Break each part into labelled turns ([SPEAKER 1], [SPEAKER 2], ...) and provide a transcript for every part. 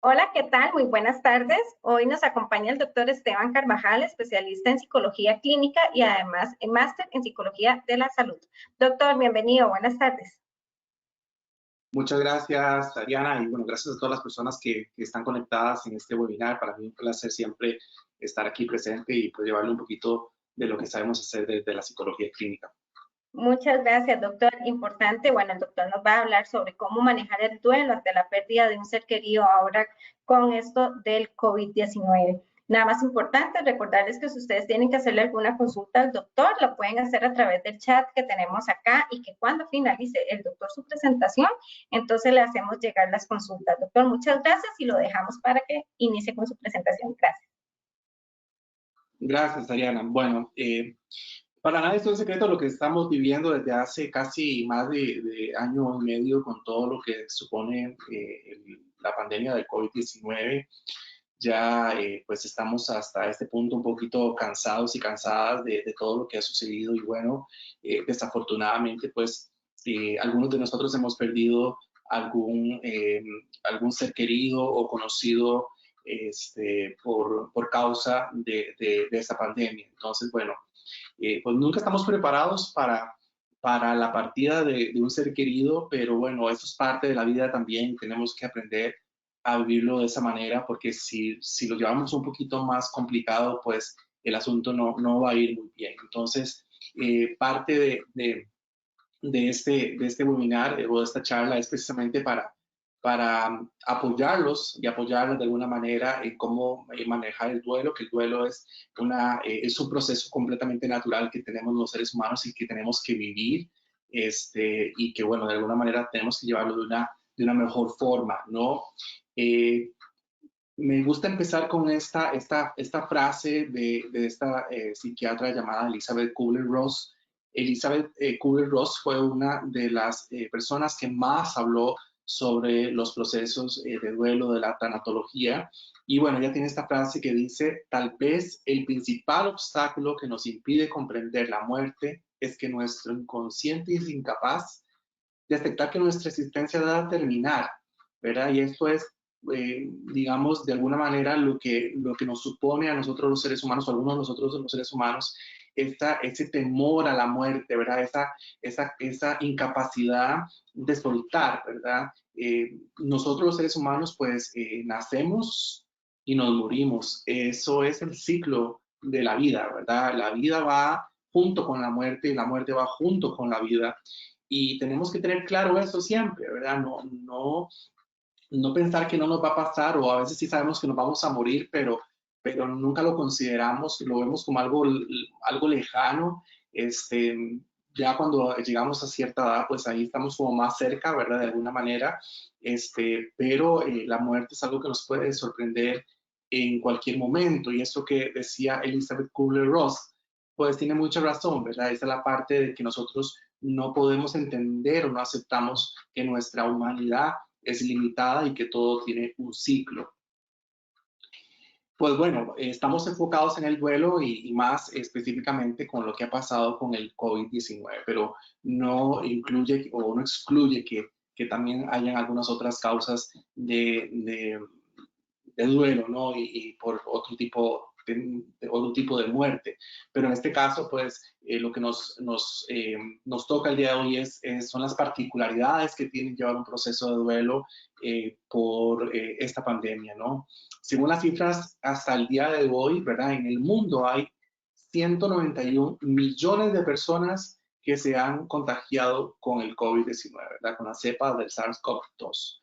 [SPEAKER 1] Hola, ¿qué tal? Muy buenas tardes. Hoy nos acompaña el doctor Esteban Carvajal, especialista en psicología clínica y además en máster en psicología de la salud. Doctor, bienvenido, buenas tardes.
[SPEAKER 2] Muchas gracias, Ariana, y bueno, gracias a todas las personas que están conectadas en este webinar. Para mí es un placer siempre estar aquí presente y pues llevarle un poquito de lo que sabemos hacer desde la psicología clínica.
[SPEAKER 1] Muchas gracias, doctor. Importante, bueno, el doctor nos va a hablar sobre cómo manejar el duelo ante la pérdida de un ser querido ahora con esto del COVID-19. Nada más importante, recordarles que si ustedes tienen que hacerle alguna consulta al doctor, lo pueden hacer a través del chat que tenemos acá y que cuando finalice el doctor su presentación, entonces le hacemos llegar las consultas. Doctor, muchas gracias y lo dejamos para que inicie con su presentación. Gracias.
[SPEAKER 2] Gracias, Ariana. Bueno, para nadie es un secreto lo que estamos viviendo desde hace casi más de año y medio con todo lo que supone la pandemia del COVID-19. Ya pues estamos hasta este punto un poquito cansados y cansadas de todo lo que ha sucedido y bueno, desafortunadamente pues algunos de nosotros hemos perdido algún ser querido o conocido por causa de esta pandemia. Entonces, bueno, pues nunca estamos preparados para la partida de un ser querido, pero bueno, eso es parte de la vida también. Tenemos que aprender a vivirlo de esa manera, porque si lo llevamos un poquito más complicado, pues el asunto no va a ir muy bien. Entonces, parte de este webinar o de esta charla es precisamente para apoyarlos y apoyarlos de alguna manera en cómo manejar el duelo, que el duelo es un proceso completamente natural que tenemos los seres humanos y que tenemos que vivir, y que, bueno, de alguna manera tenemos que llevarlo de una mejor forma, ¿no? Me gusta empezar con esta frase de esta psiquiatra llamada Elizabeth Kubler-Ross. Elizabeth Kubler-Ross fue una de las personas que más habló sobre los procesos de duelo, de la tanatología. Y bueno, ella tiene esta frase que dice: tal vez el principal obstáculo que nos impide comprender la muerte es que nuestro inconsciente es incapaz de aceptar que nuestra existencia debe terminar, ¿verdad? Y esto es, digamos, de alguna manera lo que nos supone a nosotros los seres humanos, o algunos de nosotros los seres humanos, ese temor a la muerte, ¿verdad? Esa incapacidad de soltar, ¿verdad? Nosotros los seres humanos, pues, nacemos y nos morimos. Eso es el ciclo de la vida, ¿verdad? La vida va junto con la muerte y la muerte va junto con la vida. Y tenemos que tener claro eso siempre, ¿verdad? No pensar que no nos va a pasar, o a veces sí sabemos que nos vamos a morir, pero nunca lo consideramos, lo vemos como algo lejano. Ya cuando llegamos a cierta edad, pues ahí estamos como más cerca, ¿verdad? De alguna manera. Pero la muerte es algo que nos puede sorprender en cualquier momento. Y eso que decía Elizabeth Kubler-Ross, pues tiene mucha razón, ¿verdad? Esa es la parte de que nosotros no podemos entender o no aceptamos que nuestra humanidad es limitada y que todo tiene un ciclo. Pues bueno, estamos enfocados en el duelo y más específicamente con lo que ha pasado con el COVID-19, pero no incluye o no excluye que también hayan algunas otras causas de duelo, ¿no? Y por otro tipo de muerte. Pero en este caso, pues, lo que nos toca el día de hoy son las particularidades que tiene llevar un proceso de duelo por esta pandemia, ¿no? Según las cifras hasta el día de hoy, ¿verdad? En el mundo hay 191 millones de personas que se han contagiado con el COVID-19, ¿verdad? Con la cepa del SARS-CoV-2.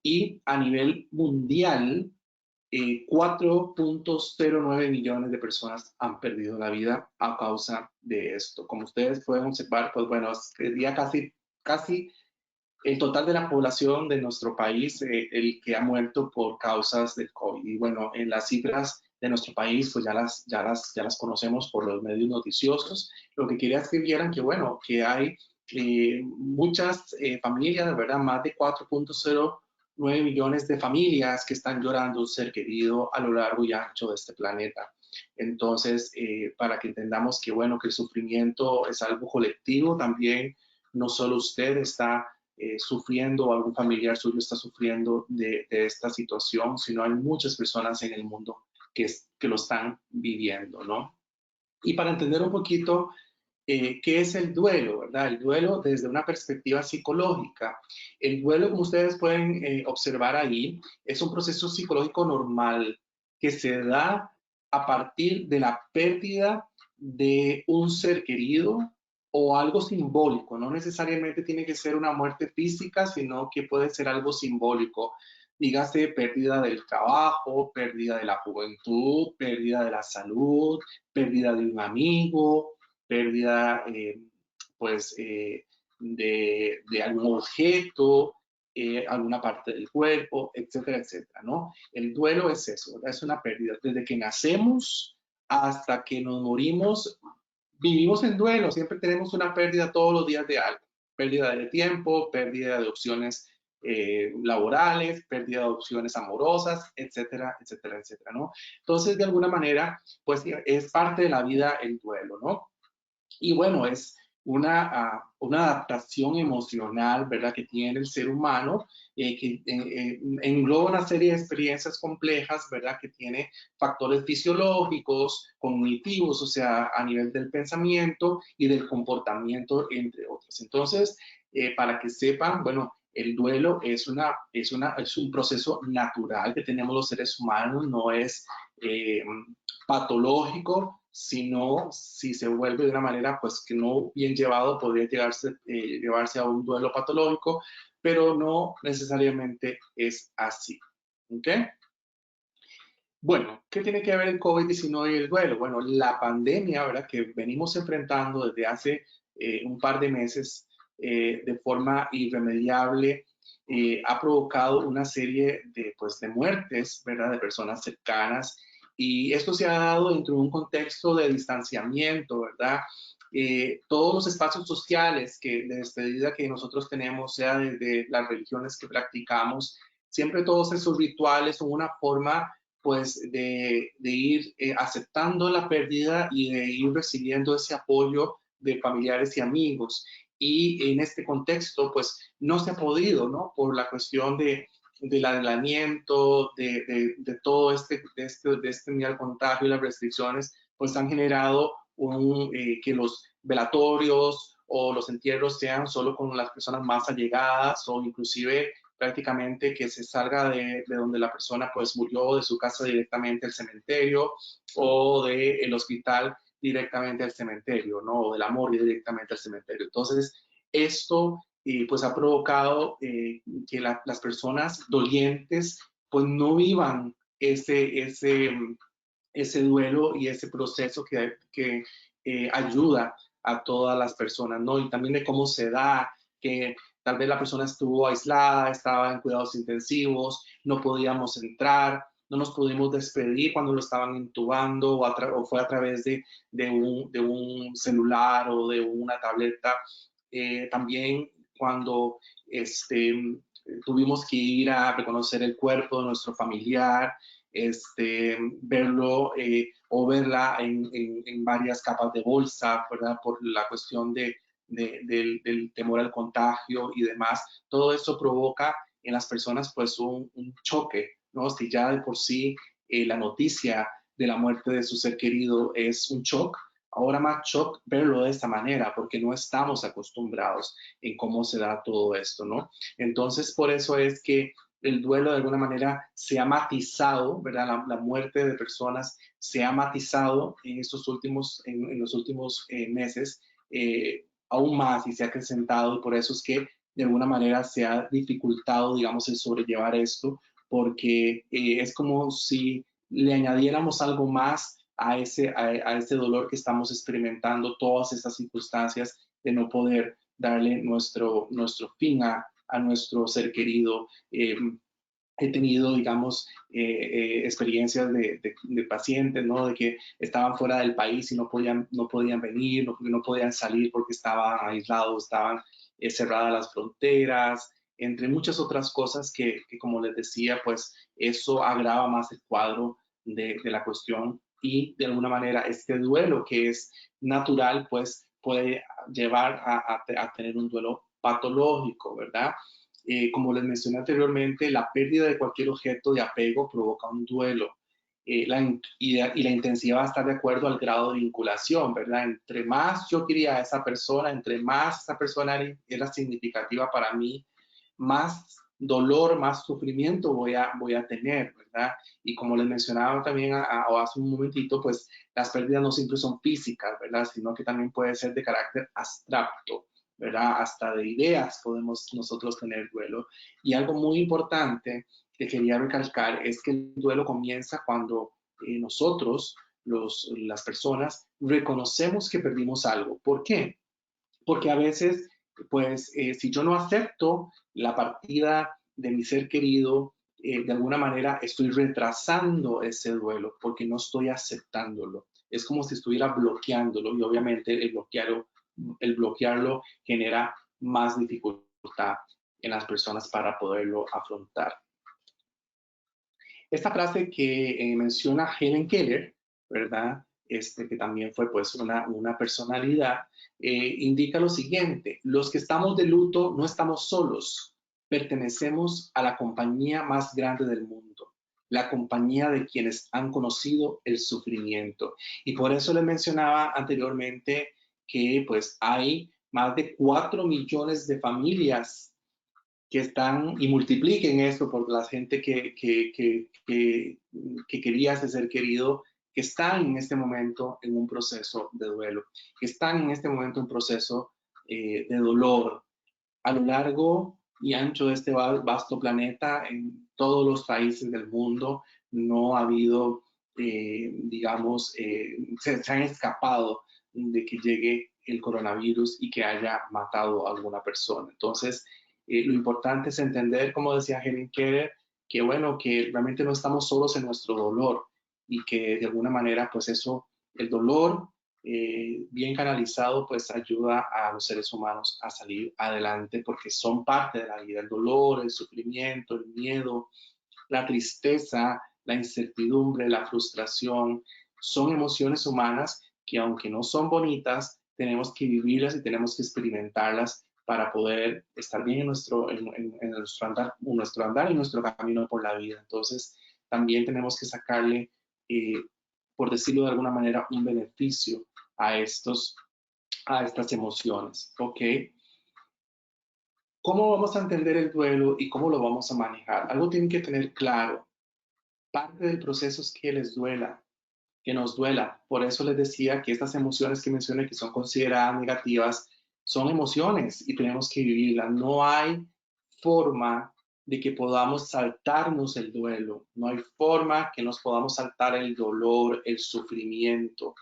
[SPEAKER 2] Y a nivel mundial, 4.09 millones de personas han perdido la vida a causa de esto. Como ustedes pueden observar, pues bueno, sería casi el total de la población de nuestro país el que ha muerto por causas del COVID. Y bueno, en las cifras de nuestro país, pues ya las conocemos por los medios noticiosos. Lo que quería es que vieran que, bueno, que hay muchas familias, ¿verdad? Más de 4.09 millones de familias que están llorando un ser querido a lo largo y ancho de este planeta. Entonces, para que entendamos que, bueno, que el sufrimiento es algo colectivo, también no solo usted está sufriendo o algún familiar suyo está sufriendo de esta situación, sino hay muchas personas en el mundo que lo están viviendo, ¿no? Y para entender un poquito qué es el duelo, ¿verdad? El duelo desde una perspectiva psicológica. El duelo, como ustedes pueden observar ahí, es un proceso psicológico normal que se da a partir de la pérdida de un ser querido o algo simbólico. No necesariamente tiene que ser una muerte física, sino que puede ser algo simbólico. Dígase pérdida del trabajo, pérdida de la juventud, pérdida de la salud, pérdida de un amigo, pérdida pues, de algún objeto, alguna parte del cuerpo, etcétera, etcétera, ¿no? El duelo es eso, ¿verdad? Es una pérdida. Desde que nacemos hasta que nos morimos, vivimos en duelo, siempre tenemos una pérdida todos los días de algo. Pérdida de tiempo, pérdida de opciones laborales, pérdida de opciones amorosas, etcétera, etcétera, etcétera, ¿no? Entonces, de alguna manera, pues es parte de la vida el duelo, ¿no? Y bueno, es una adaptación emocional, ¿verdad?, que tiene el ser humano, que engloba una serie de experiencias complejas, ¿verdad?, que tiene factores fisiológicos, cognitivos, o sea, a nivel del pensamiento y del comportamiento, entre otros. Entonces, para que sepan, bueno, el duelo es un proceso natural que tenemos los seres humanos, no es patológico, sino si se vuelve de una manera pues que no bien llevado podría llevarse a un duelo patológico, pero no necesariamente es así. ¿Ok? Bueno, ¿qué tiene que ver el COVID-19 y el duelo? Bueno, la pandemia, ¿verdad?, que venimos enfrentando desde hace un par de meses de forma irremediable, ha provocado una serie de muertes, ¿verdad?, de personas cercanas, y esto se ha dado dentro de un contexto de distanciamiento, ¿verdad? Todos los espacios sociales de despedida que nosotros tenemos, sea desde las religiones que practicamos, siempre todos esos rituales son una forma pues de ir aceptando la pérdida y de ir recibiendo ese apoyo de familiares y amigos. Y en este contexto, pues no se ha podido, ¿no? Por la cuestión del aislamiento, de todo de este miedo al contagio y las restricciones, pues han generado que los velatorios o los entierros sean solo con las personas más allegadas o inclusive prácticamente que se salga de donde la persona pues murió, de su casa directamente al cementerio o del hospital directamente al cementerio, ¿no? O de la morgue directamente al cementerio. Entonces, esto pues ha provocado que las personas dolientes pues no vivan ese duelo y ese proceso que ayuda a todas las personas, ¿no? Y también de cómo se da, que tal vez la persona estuvo aislada, estaba en cuidados intensivos, no podíamos entrar, no nos pudimos despedir cuando lo estaban intubando o fue a través de un celular o de una tableta. También cuando tuvimos que ir a reconocer el cuerpo de nuestro familiar, verlo o verla en varias capas de bolsa, ¿verdad? Por la cuestión del temor al contagio y demás. Todo esto provoca en las personas pues un choque, ¿no? Si ya de por sí la noticia de la muerte de su ser querido es un shock, ahora más shock verlo de esta manera, porque no estamos acostumbrados en cómo se da todo esto, ¿no? Entonces, por eso es que el duelo de alguna manera se ha matizado, ¿verdad? La muerte de personas se ha matizado en los últimos meses aún más y se ha acrecentado, y por eso es que de alguna manera se ha dificultado, digamos, el sobrellevar esto, porque es como si le añadiéramos algo más a ese dolor que estamos experimentando, todas estas circunstancias de no poder darle nuestro fin a nuestro ser querido. He tenido, digamos, experiencias de pacientes, ¿no? De que estaban fuera del país y no podían venir, no podían salir porque estaban aislados, estaban cerradas las fronteras, entre muchas otras cosas que, como les decía, pues eso agrava más el cuadro de la cuestión, y de alguna manera este duelo que es natural, pues puede llevar a tener un duelo patológico, ¿verdad? Como les mencioné anteriormente, la pérdida de cualquier objeto de apego provoca un duelo. Y la intensidad va a estar de acuerdo al grado de vinculación, ¿verdad? Entre más yo quería a esa persona, entre más esa persona era significativa para mí, más dolor, más sufrimiento voy a tener, ¿verdad? Y como les mencionaba también hace un momentito, pues las pérdidas no siempre son físicas, ¿verdad? Sino que también puede ser de carácter abstracto, ¿verdad? Hasta de ideas podemos nosotros tener duelo. Y algo muy importante que quería recalcar es que el duelo comienza cuando nosotros, las personas, reconocemos que perdimos algo. ¿Por qué? Porque a veces, pues, si yo no acepto la partida de mi ser querido, de alguna manera estoy retrasando ese duelo porque no estoy aceptándolo. Es como si estuviera bloqueándolo y obviamente el bloquearlo genera más dificultad en las personas para poderlo afrontar. Esta frase que menciona Helen Keller, ¿verdad? Que también fue pues una personalidad, indica lo siguiente: los que estamos de luto no estamos solos, pertenecemos a la compañía más grande del mundo, la compañía de quienes han conocido el sufrimiento. Y por eso les mencionaba anteriormente que pues hay más de 4 millones de familias que están, y multipliquen esto por la gente que quería ese ser querido, que están en este momento en un proceso de duelo, que están en este momento en un proceso de dolor. A lo largo y ancho de este vasto planeta, en todos los países del mundo, no ha habido, digamos, se han escapado de que llegue el coronavirus y que haya matado a alguna persona. Entonces, lo importante es entender, como decía Helen Keller, que bueno, que realmente no estamos solos en nuestro dolor y que de alguna manera, pues eso, el dolor bien canalizado, pues ayuda a los seres humanos a salir adelante porque son parte de la vida. El dolor, el sufrimiento, el miedo, la tristeza, la incertidumbre, la frustración, son emociones humanas que aunque no son bonitas, tenemos que vivirlas y tenemos que experimentarlas para poder estar bien en nuestro andar y nuestro camino por la vida. Entonces, también tenemos que sacarle, por decirlo de alguna manera, un beneficio a estas emociones, ¿ok? ¿Cómo vamos a entender el duelo y cómo lo vamos a manejar? Algo tienen que tener claro. Parte del proceso es que les duela, que nos duela. Por eso les decía que estas emociones que mencioné, que son consideradas negativas, son emociones y tenemos que vivirlas. No hay forma de que podamos saltarnos el duelo. No hay forma que nos podamos saltar el dolor, el sufrimiento.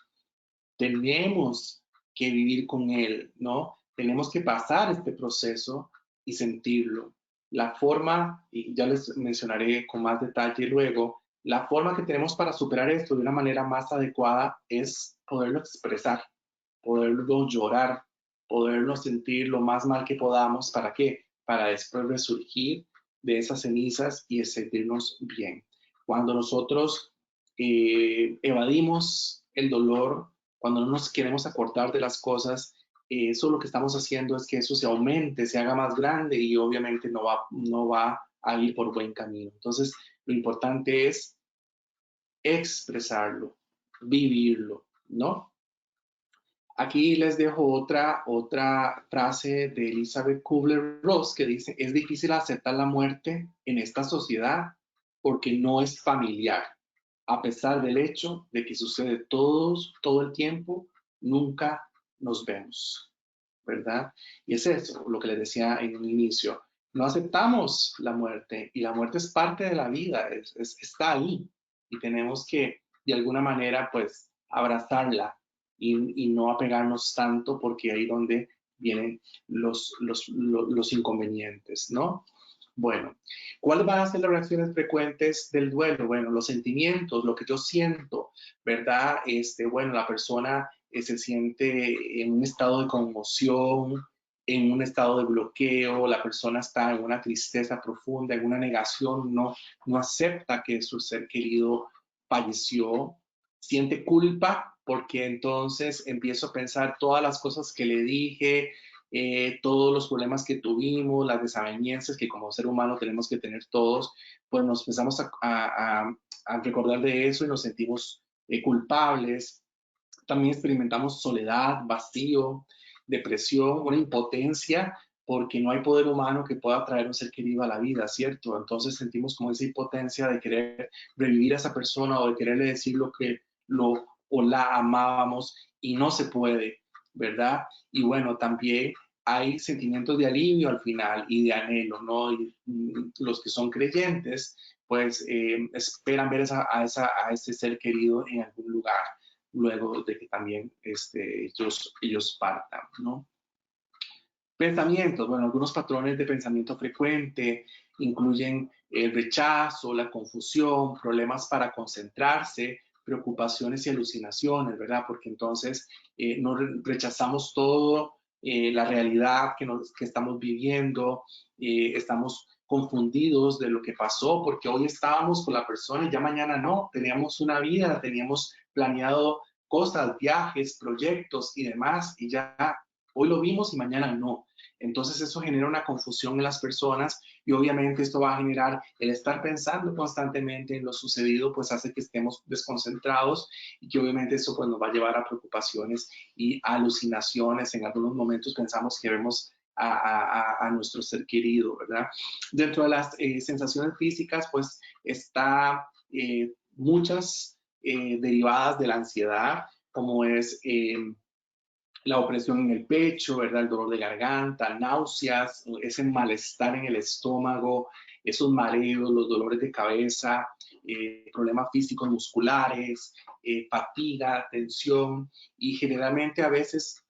[SPEAKER 2] Tenemos que vivir con él, ¿no? Tenemos que pasar este proceso y sentirlo. La forma, y ya les mencionaré con más detalle luego, la forma que tenemos para superar esto de una manera más adecuada es poderlo expresar, poderlo llorar, poderlo sentir lo más mal que podamos. ¿Para qué? Para después resurgir de esas cenizas y sentirnos bien. Cuando nosotros evadimos el dolor, cuando no nos queremos acordar de las cosas, eso lo que estamos haciendo es que eso se aumente, se haga más grande y obviamente no va a ir por buen camino. Entonces, lo importante es expresarlo, vivirlo, ¿no? Aquí les dejo otra frase de Elizabeth Kubler-Ross que dice: es difícil aceptar la muerte en esta sociedad porque no es familiar, a pesar del hecho de que sucede todo el tiempo, nunca nos vemos, ¿verdad? Y es eso lo que les decía en un inicio. No aceptamos la muerte y la muerte es parte de la vida, está ahí y tenemos que de alguna manera pues abrazarla y no apegarnos tanto porque ahí donde vienen los inconvenientes, ¿no? Bueno, ¿cuáles van a ser las reacciones frecuentes del duelo? Bueno, los sentimientos, lo que yo siento, ¿verdad? Bueno, la persona se siente en un estado de conmoción, en un estado de bloqueo, la persona está en una tristeza profunda, en una negación, no acepta que su ser querido falleció, siente culpa porque entonces empiezo a pensar todas las cosas que le dije, todos los problemas que tuvimos, las desavenencias que como ser humano tenemos que tener todos, pues nos empezamos a recordar de eso y nos sentimos culpables. También experimentamos soledad, vacío, depresión, una impotencia, porque no hay poder humano que pueda traer un ser querido a la vida, ¿cierto? Entonces sentimos como esa impotencia de querer revivir a esa persona o de quererle decir lo que lo o la amábamos y no se puede, ¿verdad? Y bueno, también hay sentimientos de alivio al final y de anhelo, ¿no? Y los que son creyentes, pues esperan ver a ese ser querido en algún lugar luego de que también ellos partan, ¿no? Pensamientos, bueno, algunos patrones de pensamiento frecuente incluyen el rechazo, la confusión, problemas para concentrarse, preocupaciones y alucinaciones, ¿verdad? Porque entonces no rechazamos todo, la realidad que estamos viviendo, estamos confundidos de lo que pasó, porque hoy estábamos con la persona y ya mañana no, teníamos una vida, teníamos planeado cosas, viajes, proyectos y demás, y ya hoy lo vimos y mañana no. Entonces eso genera una confusión en las personas y obviamente esto va a generar el estar pensando constantemente en lo sucedido, pues hace que estemos desconcentrados y que obviamente eso pues nos va a llevar a preocupaciones y a alucinaciones. En algunos momentos pensamos que vemos a nuestro ser querido, ¿verdad? Dentro de las sensaciones físicas, pues está muchas derivadas de la ansiedad, como es la opresión en el pecho, ¿verdad? El dolor de garganta, náuseas, ese malestar en el estómago, esos mareos, los dolores de cabeza, problemas físicos musculares, fatiga, tensión y generalmente a veces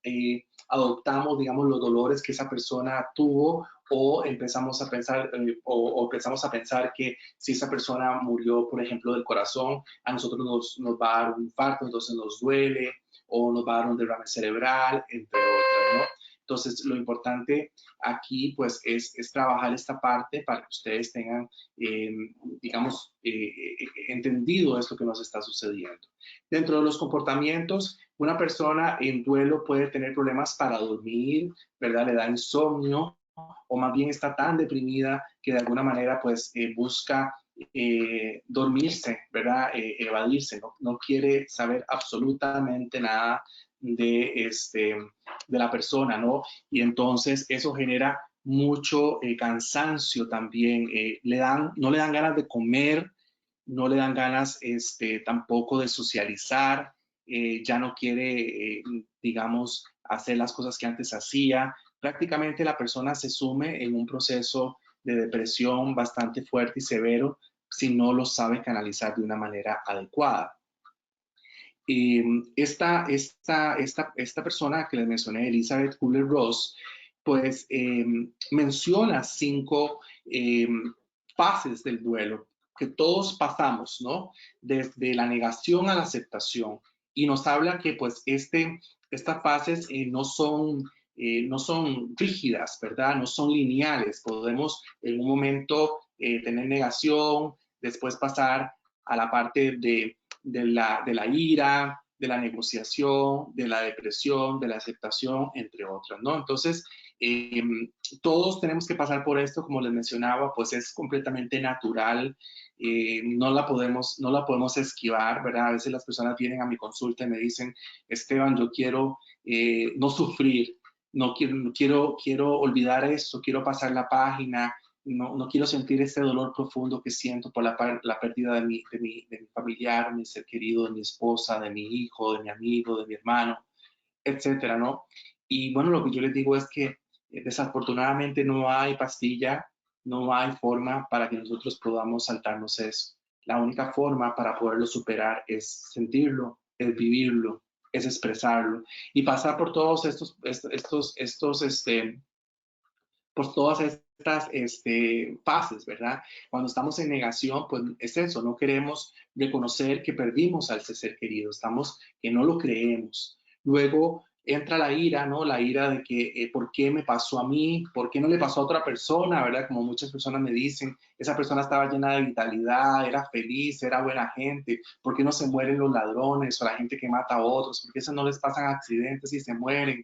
[SPEAKER 2] adoptamos, digamos, los dolores que esa persona tuvo o empezamos a pensar empezamos a pensar que si esa persona murió, por ejemplo, del corazón, a nosotros nos va a dar un infarto, entonces nos duele o nos va a dar un derrame cerebral, entre otras, ¿no? Entonces, lo importante aquí, pues, es trabajar esta parte para que ustedes tengan, digamos, entendido esto que nos está sucediendo. Dentro de los comportamientos, una persona en duelo puede tener problemas para dormir, ¿verdad? Le da insomnio o más bien está tan deprimida que de alguna manera, pues, busca dormirse, ¿verdad? Evadirse, no quiere saber absolutamente nada de la persona, ¿no? Y entonces eso genera mucho cansancio también. No le dan ganas de comer, no le dan ganas tampoco de socializar, ya no quiere, digamos, hacer las cosas que antes hacía. Prácticamente la persona se sume en un proceso de depresión bastante fuerte y severo si no lo sabe canalizar de una manera adecuada. Esta persona que les mencioné, Elizabeth Kubler-Ross, pues menciona 5 fases del duelo que todos pasamos, ¿no? Desde la negación a la aceptación. Y nos habla que pues estas fases no son rígidas, ¿verdad? No son lineales. Podemos en un momento tener negación, después pasar a la parte de la ira, de la negociación, de la depresión, de la aceptación, entre otras, ¿no? Entonces, todos tenemos que pasar por esto, como les mencionaba, pues es completamente natural, no la podemos esquivar, ¿verdad? A veces las personas vienen a mi consulta y me dicen, Esteban, yo quiero no sufrir, no quiero olvidar esto, quiero pasar la página, no quiero sentir ese dolor profundo que siento por la pérdida de mi familiar, mi ser querido, de mi esposa, de mi hijo, de mi amigo, de mi hermano, etcétera, ¿no? Y bueno, lo que yo les digo es que desafortunadamente no hay pastilla, no hay forma para que nosotros podamos saltarnos eso. La única forma para poderlo superar es sentirlo, es vivirlo, es expresarlo y pasar por todos por todas estas fases, ¿verdad? Cuando estamos en negación, pues es eso, no queremos reconocer que perdimos al ser querido, estamos que no lo creemos. Luego entra la ira, ¿no? La ira de que, ¿por qué me pasó a mí? ¿Por qué no le pasó a otra persona? ¿Verdad? Como muchas personas me dicen, esa persona estaba llena de vitalidad, era feliz, era buena gente. ¿Por qué no se mueren los ladrones o la gente que mata a otros? ¿Por qué eso no les pasan accidentes y se mueren?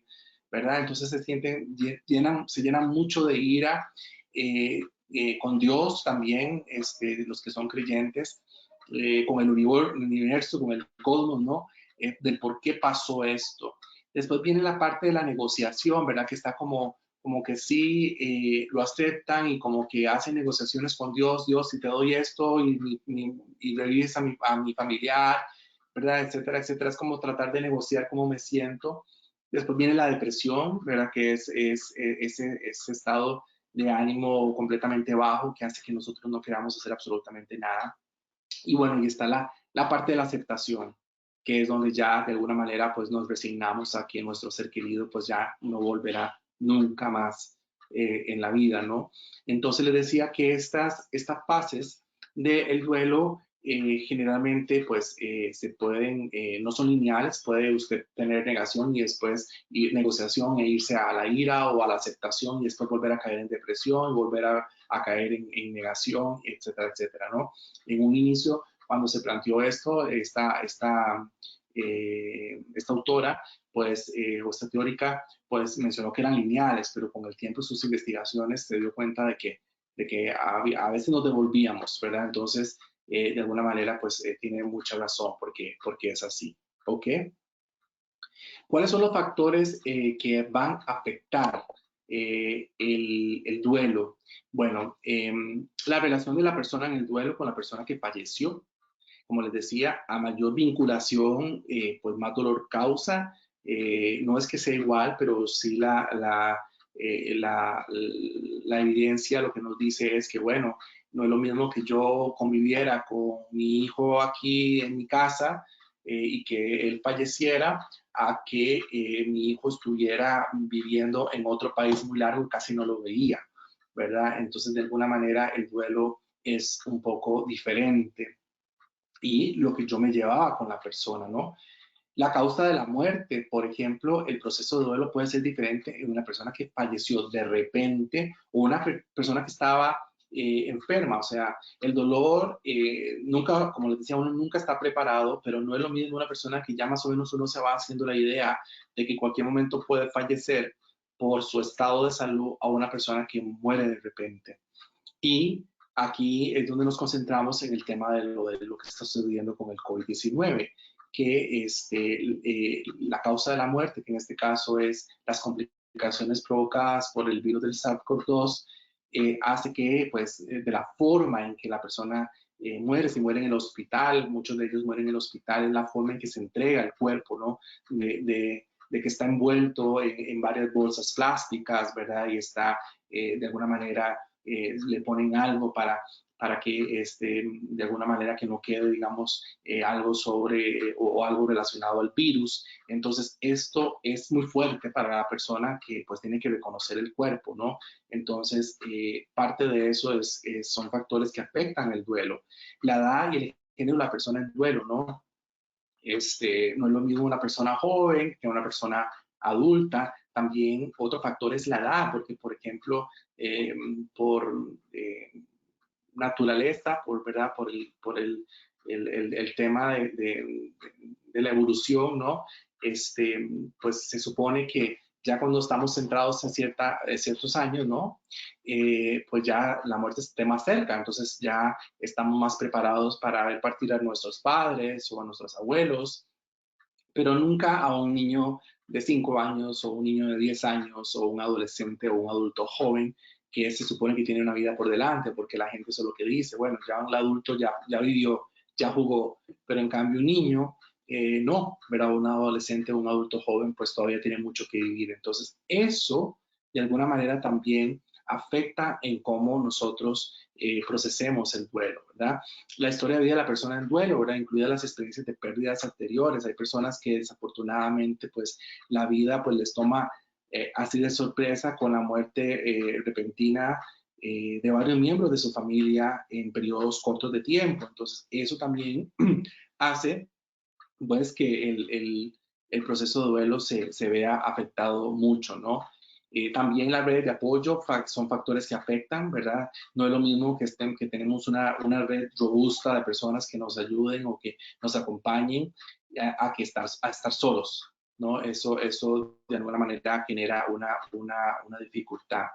[SPEAKER 2] ¿verdad? Entonces se llenan mucho de ira con Dios también, los que son creyentes, con el universo, con el cosmos, ¿no? Del por qué pasó esto. Después viene la parte de la negociación, ¿verdad? Que está como que sí lo aceptan y como que hacen negociaciones con Dios, Dios, si te doy esto y revives a mi familiar, ¿verdad? Etcétera, etcétera. Es como tratar de negociar cómo me siento. Después viene la depresión, ¿verdad? Que es ese estado de ánimo completamente bajo que hace que nosotros no queramos hacer absolutamente nada. Y bueno, y está la parte de la aceptación, que es donde ya de alguna manera pues nos resignamos a que nuestro ser querido pues ya no volverá nunca más en la vida, ¿no? Entonces les decía que estas fases del duelo generalmente pues se pueden, no son lineales, puede usted tener negación y después negociación e irse a la ira o a la aceptación y después volver a caer en depresión y volver a caer en negación, etcétera, etcétera, ¿no? En un inicio, cuando se planteó esto, esta autora, pues, o esta teórica, pues mencionó que eran lineales, pero con el tiempo sus investigaciones se dio cuenta de que a veces nos devolvíamos, ¿verdad? Entonces, de alguna manera, pues tiene mucha razón porque es así, ¿ok? ¿Cuáles son los factores que van a afectar el duelo? Bueno, la relación de la persona en el duelo con la persona que falleció. Como les decía, a mayor vinculación, pues más dolor causa. No es que sea igual, pero sí la evidencia lo que nos dice es que, bueno, no es lo mismo que yo conviviera con mi hijo aquí en mi casa y que él falleciera a que mi hijo estuviera viviendo en otro país muy largo y casi no lo veía, ¿verdad? Entonces, de alguna manera, el duelo es un poco diferente y lo que yo me llevaba con la persona, ¿no? La causa de la muerte, por ejemplo, el proceso de duelo puede ser diferente en una persona que falleció de repente o una persona que estaba enferma. O sea, el dolor nunca, como les decía, uno nunca está preparado, pero no es lo mismo una persona que ya más o menos uno se va haciendo la idea de que en cualquier momento puede fallecer por su estado de salud a una persona que muere de repente. Y aquí es donde nos concentramos en el tema de lo que está sucediendo con el COVID-19, que la causa de la muerte, que en este caso es las complicaciones provocadas por el virus del SARS-CoV-2, hace que, pues, de la forma en que la persona muere, si muere en el hospital, muchos de ellos mueren en el hospital, es la forma en que se entrega el cuerpo, ¿no? De que está envuelto en varias bolsas plásticas, ¿verdad? Y está de alguna manera le ponen algo para que de alguna manera que no quede, digamos, algo sobre o algo relacionado al virus. Entonces, esto es muy fuerte para la persona que pues tiene que reconocer el cuerpo, ¿no? Entonces, parte de eso son factores que afectan el duelo. La edad y el género de la persona en duelo, ¿no? No es lo mismo una persona joven que una persona adulta. También otro factor es la edad, porque por ejemplo, eh, por naturaleza, ¿verdad? El tema de la evolución, ¿no? Pues se supone que ya cuando estamos centrados en ciertos años, ¿no? Pues ya la muerte esté más cerca, entonces ya estamos más preparados para ver partir a nuestros padres o a nuestros abuelos, pero nunca a un niño de 5 años o un niño de 10 años o un adolescente o un adulto joven que se supone que tiene una vida por delante, porque la gente eso es lo que dice, bueno, ya un adulto ya vivió, ya jugó, pero en cambio un niño no, ¿verdad? Un adolescente o un adulto joven pues todavía tiene mucho que vivir. Entonces eso de alguna manera también afecta en cómo nosotros procesemos el duelo, ¿verdad? La historia de vida de la persona en duelo, ¿verdad? Incluida las experiencias de pérdidas anteriores. Hay personas que desafortunadamente, pues, la vida, pues, les toma así de sorpresa con la muerte repentina de varios miembros de su familia en periodos cortos de tiempo. Entonces, eso también hace, pues, que el proceso de duelo se vea afectado mucho, ¿no? También las redes de apoyo son factores que afectan, ¿verdad? No es lo mismo que tenemos una red robusta de personas que nos ayuden o que nos acompañen a estar solos, ¿no? Eso de alguna manera genera una dificultad.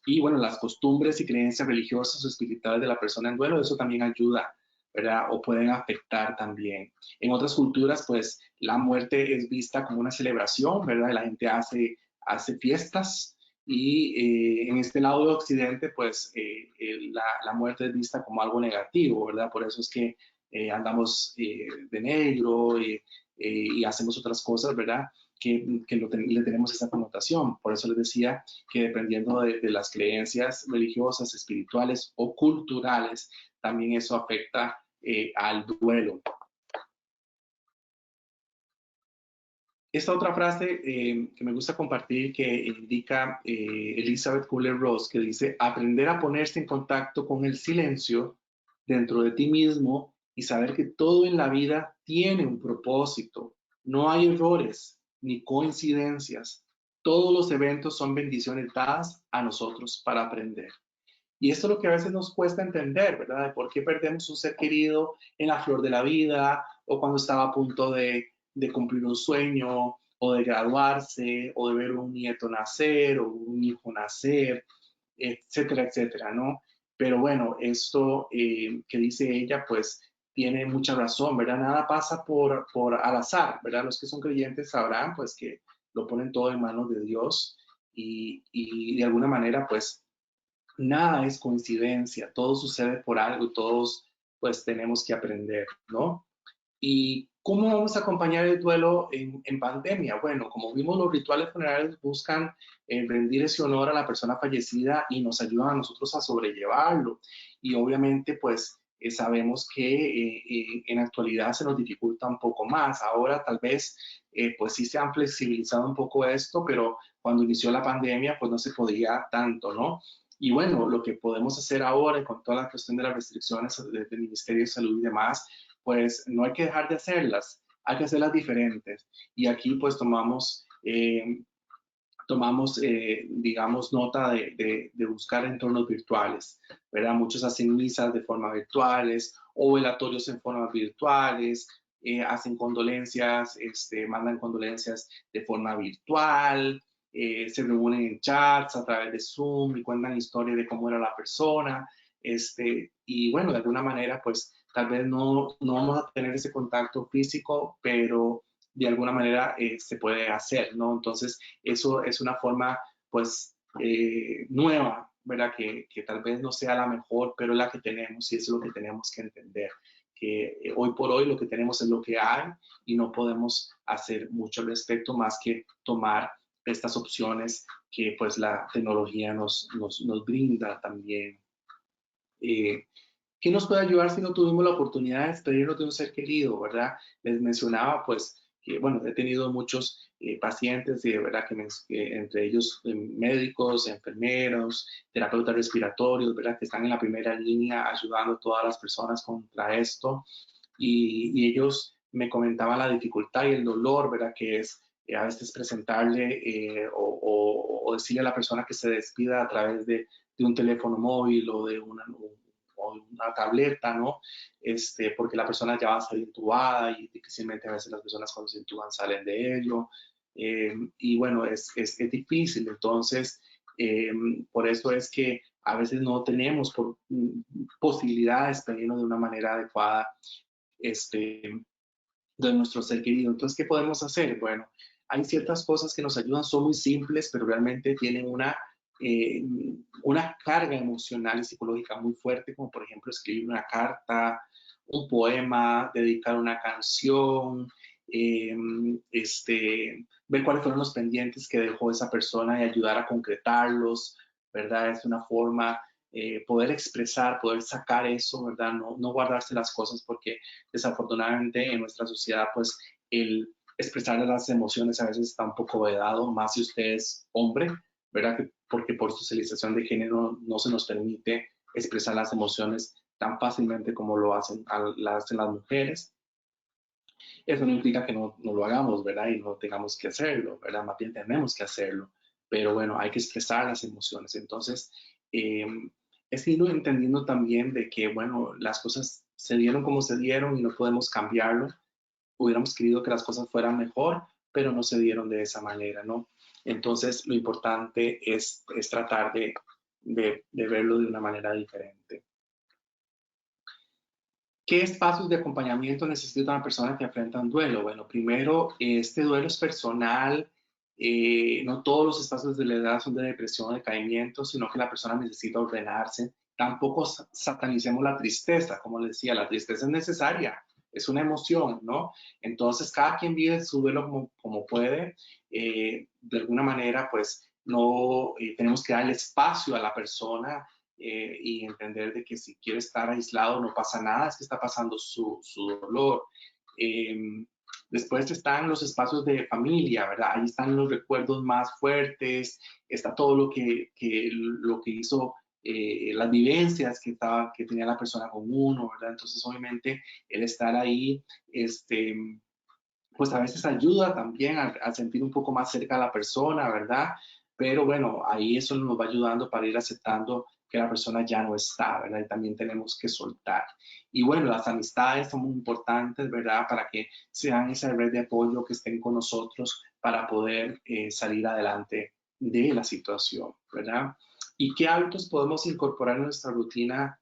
[SPEAKER 2] Y bueno, las costumbres y creencias religiosas o espirituales de la persona en duelo, eso también ayuda, ¿verdad? O pueden afectar también. En otras culturas, pues la muerte es vista como una celebración, ¿verdad? La gente hace fiestas y en este lado de Occidente, pues la muerte es vista como algo negativo, ¿verdad? Por eso es que andamos de negro y hacemos otras cosas, ¿verdad? Que le tenemos esa connotación. Por eso les decía que dependiendo de las creencias religiosas, espirituales o culturales, también eso afecta al duelo. Esta otra frase que me gusta compartir que indica Elizabeth Kubler-Ross, que dice, aprender a ponerse en contacto con el silencio dentro de ti mismo y saber que todo en la vida tiene un propósito. No hay errores ni coincidencias. Todos los eventos son bendiciones dadas a nosotros para aprender. Y esto es lo que a veces nos cuesta entender, ¿verdad? De por qué perdemos un ser querido en la flor de la vida o cuando estaba a punto de cumplir un sueño o de graduarse o de ver un nieto nacer o un hijo nacer, etcétera, etcétera, ¿no? Pero bueno, esto que dice ella, pues tiene mucha razón, ¿verdad? Nada pasa por al azar, ¿verdad? Los que son creyentes sabrán, pues, que lo ponen todo en manos de Dios y de alguna manera, pues, nada es coincidencia, todo sucede por algo, todos pues tenemos que aprender, ¿no? ¿Y cómo vamos a acompañar el duelo en pandemia? Bueno, como vimos, los rituales funerarios buscan rendir ese honor a la persona fallecida y nos ayudan a nosotros a sobrellevarlo. Y obviamente, pues sabemos que en la actualidad se nos dificulta un poco más. Ahora tal vez, pues sí se han flexibilizado un poco esto, pero cuando inició la pandemia, pues no se podía tanto, ¿no? Y bueno, lo que podemos hacer ahora con toda la cuestión de las restricciones del Ministerio de Salud y demás, pues no hay que dejar de hacerlas, hay que hacerlas diferentes. Y aquí pues digamos, nota de buscar entornos virtuales, ¿verdad? Muchos hacen misas de forma virtuales o velatorios en forma virtuales, hacen condolencias, mandan condolencias de forma virtual, se reúnen en chats a través de Zoom y cuentan historias de cómo era la persona, y bueno, de alguna manera, pues tal vez no vamos a tener ese contacto físico, pero de alguna manera se puede hacer, ¿no? Entonces, eso es una forma, pues, nueva, ¿verdad? Que tal vez no sea la mejor, pero es la que tenemos y eso es lo que tenemos que entender, que hoy por hoy lo que tenemos es lo que hay y no podemos hacer mucho al respecto más que tomar estas opciones que pues la tecnología nos brinda también. ¿Qué nos puede ayudar si no tuvimos la oportunidad de despedirnos de un ser querido, verdad? Les mencionaba, pues, que, bueno, he tenido muchos pacientes, y de verdad que entre ellos médicos, enfermeros, terapeutas respiratorios, verdad, que están en la primera línea ayudando a todas las personas contra esto. Y ellos me comentaban la dificultad y el dolor, verdad, que es a veces presentarle o decirle a la persona que se despida a través de un teléfono móvil o de una tableta, ¿no? Porque la persona ya va a salir intubada y difícilmente a veces las personas cuando se intuban salen de ello. Y bueno, es difícil, entonces, por eso es que a veces no tenemos posibilidad de despedirnos de una manera adecuada de nuestro ser querido. Entonces, ¿qué podemos hacer? Bueno, hay ciertas cosas que nos ayudan, son muy simples, pero realmente tienen una carga emocional y psicológica muy fuerte, como por ejemplo escribir una carta, un poema, dedicar una canción, eh, ver cuáles fueron los pendientes que dejó esa persona y ayudar a concretarlos, ¿verdad? Es una forma, poder expresar, poder sacar eso, ¿verdad? No guardarse las cosas porque desafortunadamente en nuestra sociedad, pues el expresar las emociones a veces está un poco vedado, más si usted es hombre, ¿verdad? Porque por socialización de género no se nos permite expresar las emociones tan fácilmente como lo hacen las mujeres. Eso no implica que no lo hagamos, ¿verdad? Y no tengamos que hacerlo, ¿verdad? Más bien tenemos que hacerlo. Pero bueno, hay que expresar las emociones. Entonces, es irlo entendiendo también de que, bueno, las cosas se dieron como se dieron y no podemos cambiarlo. Hubiéramos querido que las cosas fueran mejor, pero no se dieron de esa manera, ¿no? Entonces, lo importante es tratar de verlo de una manera diferente. ¿Qué espacios de acompañamiento necesita una persona que enfrenta un duelo? Bueno, primero, este duelo es personal. No todos los espacios de la edad son de depresión o decaimiento, sino que la persona necesita ordenarse. Tampoco satanicemos la tristeza. Como les decía, la tristeza es necesaria, es una emoción, ¿no? Entonces, cada quien vive su duelo como puede. De alguna manera, pues, no tenemos que darle espacio a la persona y entender de que si quiere estar aislado no pasa nada, es que está pasando su dolor. Después están los espacios de familia, ¿verdad? Ahí están los recuerdos más fuertes, está todo lo que hizo, las vivencias que tenía la persona con uno, ¿verdad? Entonces, obviamente, el estar ahí, pues a veces ayuda también a sentir un poco más cerca a la persona, ¿verdad? Pero bueno, ahí eso nos va ayudando para ir aceptando que la persona ya no está, ¿verdad? Y también tenemos que soltar. Y bueno, las amistades son muy importantes, ¿verdad? Para que sean esa red de apoyo, que estén con nosotros para poder salir adelante de la situación, ¿verdad? ¿Y qué hábitos podemos incorporar en nuestra rutina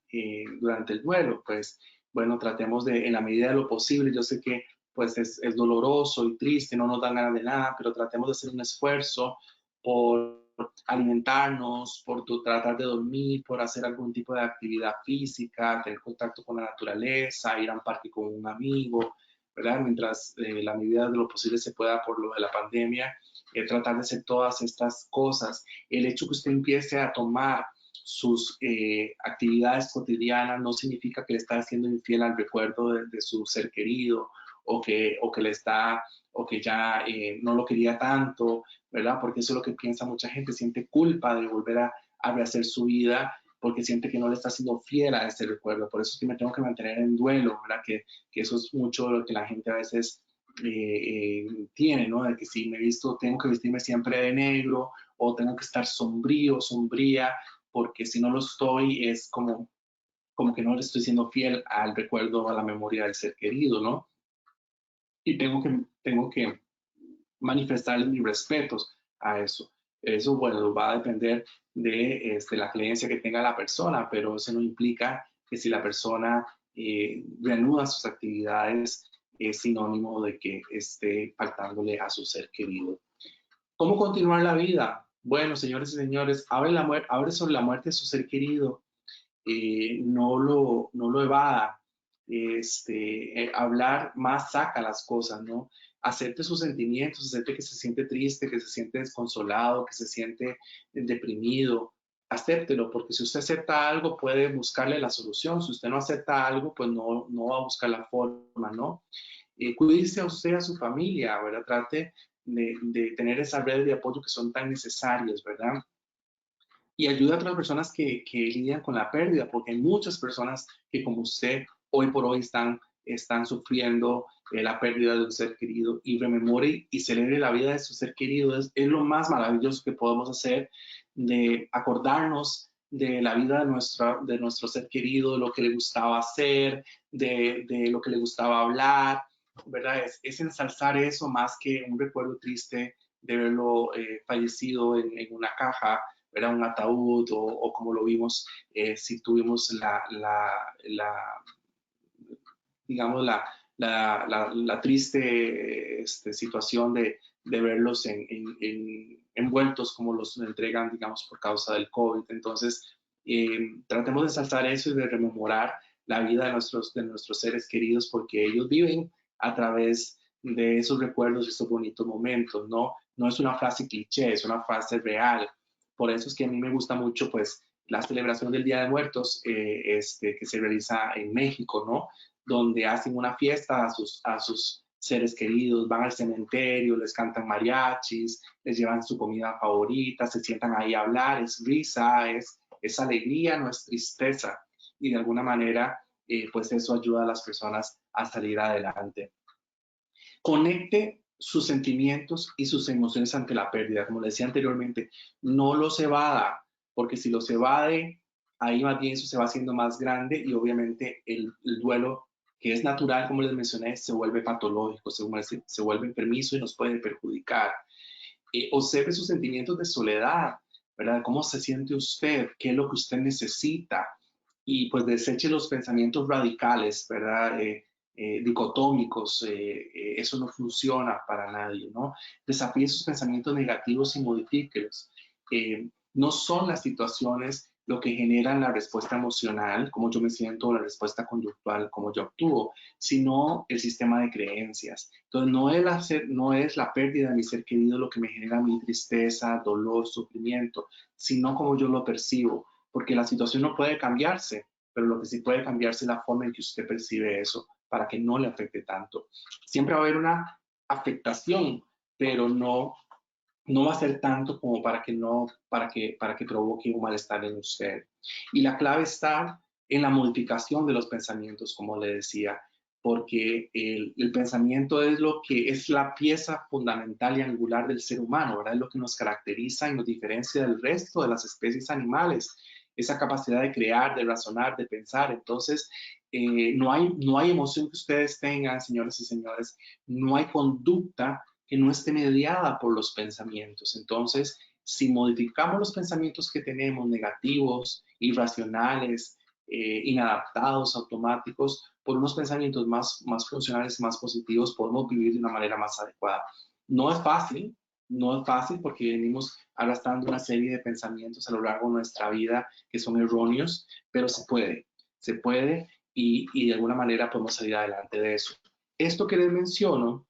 [SPEAKER 2] durante el duelo? Pues bueno, tratemos de, en la medida de lo posible, yo sé que pues es doloroso y triste, no nos dan ganas de nada, pero tratemos de hacer un esfuerzo por alimentarnos, por tratar de dormir, por hacer algún tipo de actividad física, tener contacto con la naturaleza, ir a un parque con un amigo, ¿verdad? Mientras la medida de lo posible se pueda por lo de la pandemia, tratar de hacer todas estas cosas. El hecho que usted empiece a tomar sus actividades cotidianas no significa que le está haciendo infiel al recuerdo de su ser querido o que le está, o que ya no lo quería tanto, ¿verdad? Porque eso es lo que piensa mucha gente, siente culpa de volver a rehacer su vida porque siente que no le está siendo fiel a ese recuerdo. Por eso es que me tengo que mantener en duelo, ¿verdad? Que eso es mucho lo que la gente a veces tiene, ¿no? De que si me visto, tengo que vestirme siempre de negro o tengo que estar sombrío, sombría, porque si no lo estoy es como que no le estoy siendo fiel al recuerdo, a la memoria del ser querido, ¿no? Y tengo que manifestarles mis respetos a eso. Eso, bueno, va a depender de la creencia que tenga la persona, pero eso no implica que si la persona reanuda sus actividades es sinónimo de que esté faltándole a su ser querido. ¿Cómo continuar la vida? Bueno, señores y señores, hable sobre la muerte de su ser querido. No lo evada. Hablar más saca las cosas, ¿no? Acepte sus sentimientos, acepte que se siente triste, que se siente desconsolado, que se siente deprimido. Acéptelo, porque si usted acepta algo, puede buscarle la solución. Si usted no acepta algo, pues no va a buscar la forma, ¿no? Cuídese a usted, a su familia, ¿verdad? Trate de tener esas redes de apoyo que son tan necesarias, ¿verdad? Y ayuda a otras personas que lidian con la pérdida, porque hay muchas personas que como usted hoy por hoy están sufriendo la pérdida de un ser querido, y rememore y celebre la vida de su ser querido. Es lo más maravilloso que podemos hacer, de acordarnos de la vida de nuestro ser querido, de lo que le gustaba hacer, de lo que le gustaba hablar, ¿verdad? Es ensalzar eso más que un recuerdo triste de verlo fallecido en una caja, era un ataúd, o como lo vimos, si tuvimos digamos, la triste situación de verlos envueltos como los entregan, digamos, por causa del COVID. Entonces, tratemos de ensalzar eso y de rememorar la vida de nuestros seres queridos, porque ellos viven a través de esos recuerdos y esos bonitos momentos, ¿no? No es una frase cliché, es una frase real. Por eso es que a mí me gusta mucho, pues, la celebración del Día de Muertos que se realiza en México, ¿no? Donde hacen una fiesta a sus seres queridos, van al cementerio, les cantan mariachis, les llevan su comida favorita, se sientan ahí a hablar, es risa, es alegría, no es tristeza. Y de alguna manera, pues eso ayuda a las personas a salir adelante. Conecte sus sentimientos y sus emociones ante la pérdida. Como le decía anteriormente, no los evada, porque si los evade, ahí más bien eso se va haciendo más grande y obviamente el duelo que es natural, como les mencioné, se vuelve patológico, se vuelve enfermizo y nos puede perjudicar. Observe sus sentimientos de soledad, ¿verdad? ¿Cómo se siente usted? ¿Qué es lo que usted necesita? Y pues deseche los pensamientos radicales, ¿verdad? Dicotómicos, eso no funciona para nadie, ¿no? Desafíe sus pensamientos negativos y modifíquelos. No son las situaciones lo que generan la respuesta emocional, como yo me siento, o la respuesta conductual, como yo actúo, sino el sistema de creencias. Entonces, no es la pérdida de mi ser querido lo que me genera mi tristeza, dolor, sufrimiento, sino como yo lo percibo, porque la situación no puede cambiarse, pero lo que sí puede cambiarse es la forma en que usted percibe eso, para que no le afecte tanto. Siempre va a haber una afectación, pero no va a ser tanto como para que provoque un malestar en usted. Y la clave está en la modificación de los pensamientos, como le decía, porque el pensamiento es lo que es la pieza fundamental y angular del ser humano, ¿verdad? Es lo que nos caracteriza y nos diferencia del resto de las especies animales, esa capacidad de crear, de razonar, de pensar. Entonces, no hay emoción que ustedes tengan, señores y señores, no hay conducta que no esté mediada por los pensamientos. Entonces, si modificamos los pensamientos que tenemos, negativos, irracionales, inadaptados, automáticos, por unos pensamientos más funcionales y más positivos, podemos vivir de una manera más adecuada. No es fácil, no es fácil porque venimos arrastrando una serie de pensamientos a lo largo de nuestra vida que son erróneos, pero se puede y de alguna manera podemos salir adelante de eso. Esto que les menciono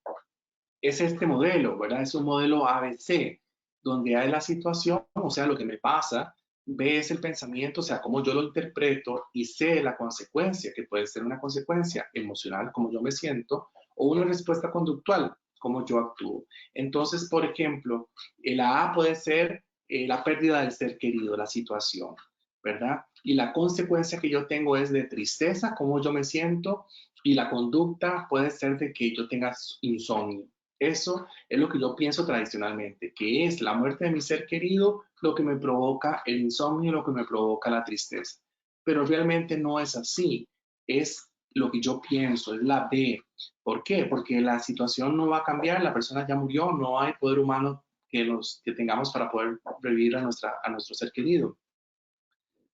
[SPEAKER 2] es este modelo, ¿verdad? Es un modelo ABC, donde hay la situación, o sea, lo que me pasa, B es el pensamiento, o sea, cómo yo lo interpreto, y C la consecuencia, que puede ser una consecuencia emocional, como yo me siento, o una respuesta conductual, como yo actúo. Entonces, por ejemplo, la A puede ser la pérdida del ser querido, la situación, ¿verdad? Y la consecuencia que yo tengo es de tristeza, cómo yo me siento, y la conducta puede ser de que yo tenga insomnio. Eso es lo que yo pienso tradicionalmente, que es la muerte de mi ser querido lo que me provoca el insomnio, lo que me provoca la tristeza. Pero realmente no es así, es lo que yo pienso, es la B. ¿Por qué? Porque la situación no va a cambiar, la persona ya murió, no hay poder humano que tengamos para poder revivir a nuestro ser querido.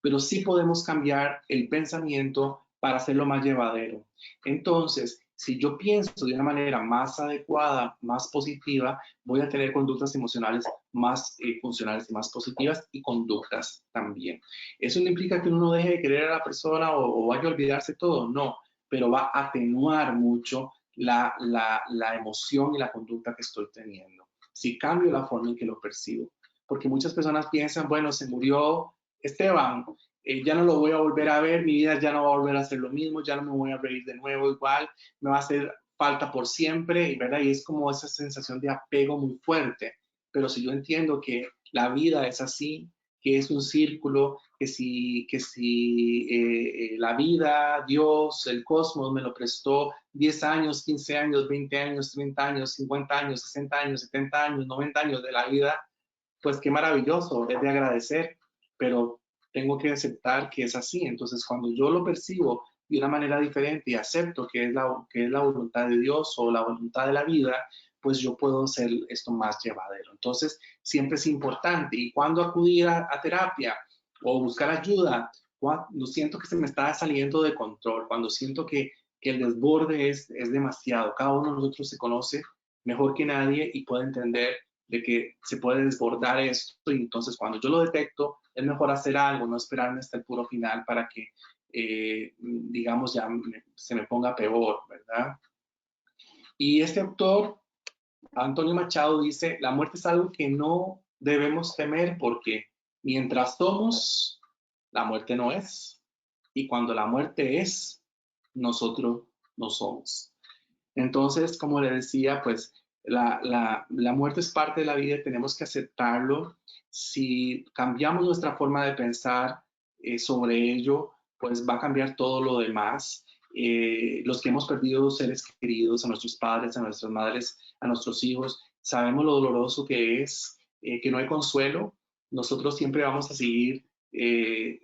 [SPEAKER 2] Pero sí podemos cambiar el pensamiento para hacerlo más llevadero. Entonces, si yo pienso de una manera más adecuada, más positiva, voy a tener conductas emocionales más funcionales y más positivas y conductas también. Eso no implica que uno no deje de querer a la persona o vaya a olvidarse todo, no, pero va a atenuar mucho la emoción y la conducta que estoy teniendo. Si cambio la forma en que lo percibo. Porque muchas personas piensan, bueno, se murió Esteban, ya no lo voy a volver a ver, mi vida ya no va a volver a ser lo mismo, ya no me voy a reír de nuevo igual, me va a hacer falta por siempre, ¿verdad? Y es como esa sensación de apego muy fuerte. Pero si yo entiendo que la vida es así, que es un círculo, que si la vida, Dios, el cosmos me lo prestó 10 años, 15 años, 20 años, 30 años, 50 años, 60 años, 70 años, 90 años de la vida, pues qué maravilloso, es de agradecer, pero tengo que aceptar que es así. Entonces, cuando yo lo percibo de una manera diferente y acepto que es la voluntad de Dios o la voluntad de la vida, pues yo puedo hacer esto más llevadero. Entonces, siempre es importante. ¿Y cuando acudir a terapia o buscar ayuda? Cuando siento que se me está saliendo de control, cuando siento que el desborde es demasiado. Cada uno de nosotros se conoce mejor que nadie y puede entender de que se puede desbordar esto y entonces cuando yo lo detecto es mejor hacer algo, no esperarme hasta el puro final para que, digamos, se me ponga peor, ¿verdad? Y este autor, Antonio Machado, dice, la muerte es algo que no debemos temer porque mientras somos, la muerte no es. Y cuando la muerte es, nosotros no somos. Entonces, como le decía, pues la muerte es parte de la vida y tenemos que aceptarlo. Si cambiamos nuestra forma de pensar sobre ello, pues va a cambiar todo lo demás. Los que hemos perdido seres queridos, a nuestros padres, a nuestras madres, a nuestros hijos, sabemos lo doloroso que es, que no hay consuelo. Nosotros siempre vamos a seguir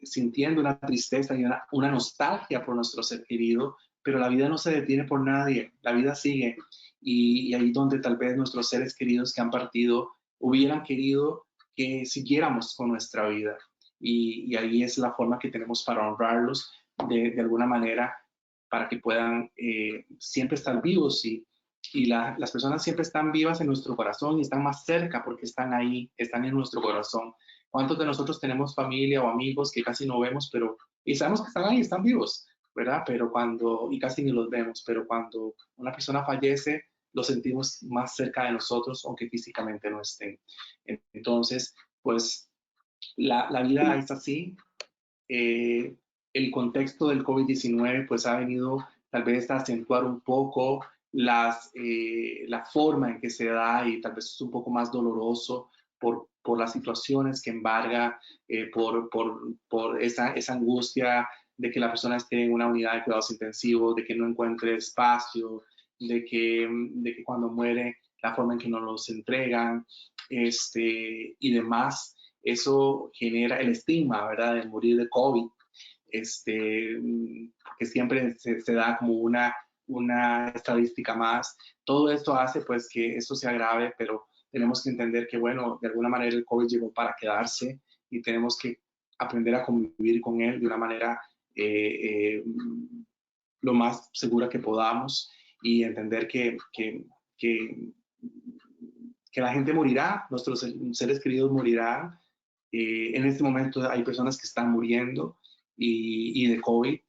[SPEAKER 2] sintiendo una tristeza y una nostalgia por nuestro ser querido, pero la vida no se detiene por nadie, la vida sigue. Y ahí donde tal vez nuestros seres queridos que han partido hubieran querido que siguiéramos con nuestra vida. Y ahí es la forma que tenemos para honrarlos de alguna manera, para que puedan siempre estar vivos y las personas siempre están vivas en nuestro corazón y están más cerca porque están ahí, están en nuestro corazón. ¿Cuántos de nosotros tenemos familia o amigos que casi no vemos, pero y sabemos que están ahí, están vivos, ¿verdad? Pero y casi ni los vemos, pero cuando una persona fallece, lo sentimos más cerca de nosotros, aunque físicamente no estén. Entonces, pues la vida es así. Eh, el contexto del COVID-19 pues ha venido tal vez a acentuar un poco la forma en que se da y tal vez es un poco más doloroso por las situaciones que embarga, por esa angustia de que la persona esté en una unidad de cuidados intensivos, de que no encuentre espacio, de que cuando muere la forma en que nos los entregan y demás. Eso genera el estigma, ¿verdad?, de morir de COVID, que siempre se da como una estadística más. Todo esto hace pues que esto se agrave, pero tenemos que entender que, bueno, de alguna manera el COVID llegó para quedarse y tenemos que aprender a convivir con él de una manera lo más segura que podamos y entender que la gente morirá, nuestros seres queridos morirán. En este momento hay personas que están muriendo y de COVID